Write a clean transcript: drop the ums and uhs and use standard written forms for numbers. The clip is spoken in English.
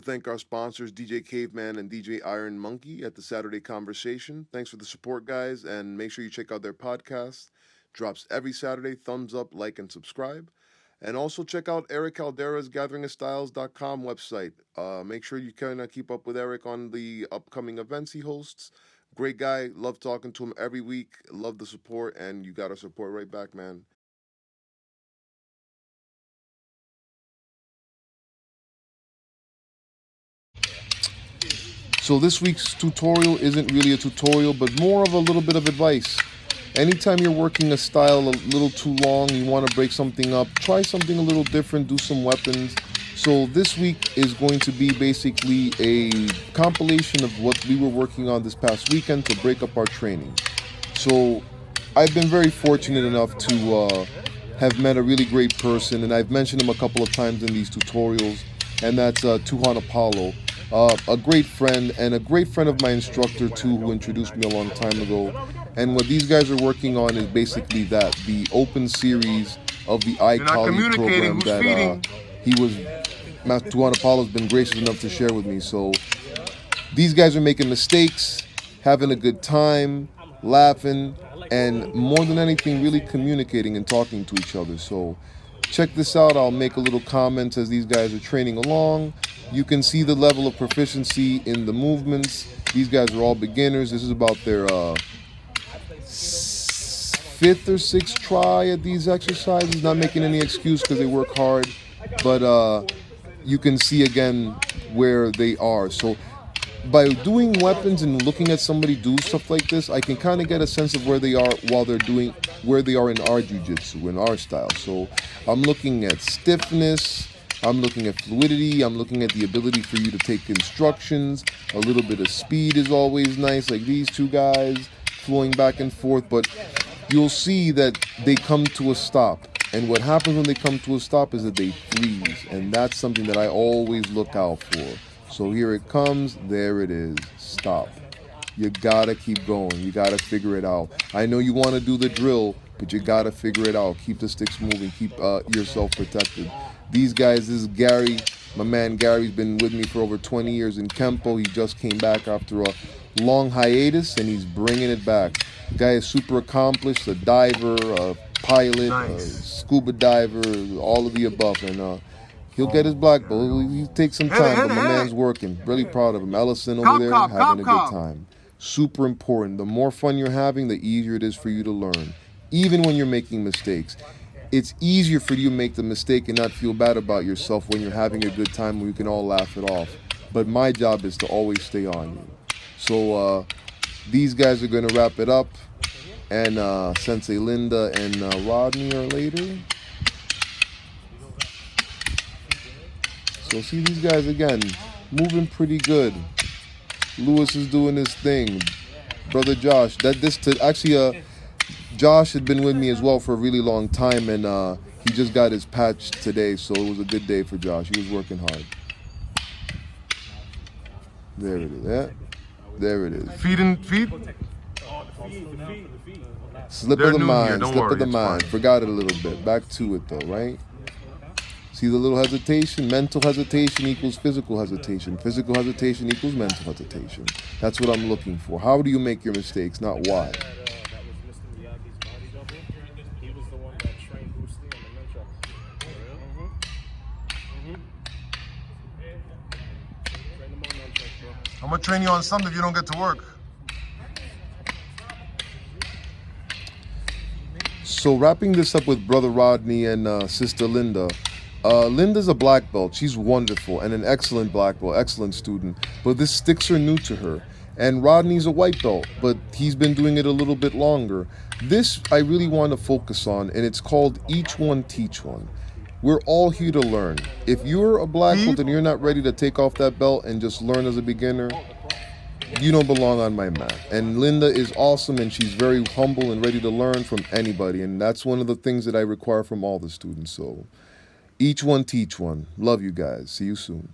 to thank our sponsors, DJ Caveman and DJ Iron Monkey at the Saturday Conversation. Thanks for the support, guys, and make sure you check out their podcast. Drops every Saturday. Thumbs up, like, and subscribe. And also check out Eric Caldera's GatheringOfStyles.com website. Make sure you kind of keep up with Eric on the upcoming events he hosts. Great guy. Love talking to him every week. Love the support, and you got our support right back, man. So this week's tutorial isn't really a tutorial, but more of a little bit of advice. Anytime you're working a style a little too long, you want to break something up, try something a little different, do some weapons. So this week is going to be basically a compilation of what we were working on this past weekend to break up our training. So I've been very fortunate enough to have met a really great person, and I've mentioned him a couple of times in these tutorials, and that's Tuhan Apollo. A great friend and a great friend of my instructor too, who introduced me a long time ago. And what these guys are working on is basically that, the open series of the iKali program that Tuhan Apollo's been gracious enough to share with me. So these guys are making mistakes, having a good time, laughing, and more than anything, really communicating and talking to each other. So check this out. I'll make a little comment as these guys are training along. You can see the level of proficiency in the movements. These guys are all beginners. This is about their fifth or sixth try at these exercises. Not making any excuse because they work hard, but you can see again where they are. So by doing weapons and looking at somebody do stuff like this, I can kind of get a sense of where they are while they're doing, where they are in our jiu-jitsu, in our style. So I'm looking at stiffness, I'm looking at fluidity, I'm looking at the ability for you to take instructions. A little bit of speed is always nice, like these two guys flowing back and forth, but you'll see that they come to a stop. And what happens when they come to a stop is that they freeze, and that's something that I always look out for. So here it comes, there it is, stop. You gotta keep going, you gotta figure it out. I know you wanna do the drill, but you gotta figure it out. Keep the sticks moving, keep yourself protected. These guys, this is Gary, my man Gary's been with me for over 20 years in Kempo. He just came back after a long hiatus, and he's bringing it back. The guy is super accomplished, a diver, a pilot, a scuba diver, all of the above, and he'll get his black belt. He'll take some time, but my man's working. Really proud of him. Ellison over there having a good time. Super important. The more fun you're having, the easier it is for you to learn. Even when you're making mistakes. It's easier for you to make the mistake and not feel bad about yourself when you're having a good time where you can all laugh it off. But my job is to always stay on you. So these guys are going to wrap it up. And Sensei Linda and Rodney are later. So see these guys again, moving pretty good. Lewis is doing his thing. Brother Josh, Josh had been with me as well for a really long time, and he just got his patch today, so it was a good day for Josh. He was working hard. There it is. Yeah. There it is. Feet? Slip of the mind. Forgot it a little bit. Back to it though, right? See the little hesitation? Mental hesitation equals physical hesitation. Physical hesitation equals mental hesitation. That's what I'm looking for. How do you make your mistakes, not why? I'm gonna train you on something if you don't get to work. So wrapping this up with Brother Rodney and Sister Linda. Linda's a black belt. She's wonderful and an excellent black belt, excellent student. But the sticks are new to her. And Rodney's a white belt, but he's been doing it a little bit longer. This I really want to focus on, and it's called Each One Teach One. We're all here to learn. If you're a black belt and you're not ready to take off that belt and just learn as a beginner, you don't belong on my mat. And Linda is awesome, and she's very humble and ready to learn from anybody. And that's one of the things that I require from all the students. So each one teach one. Love you guys. See you soon.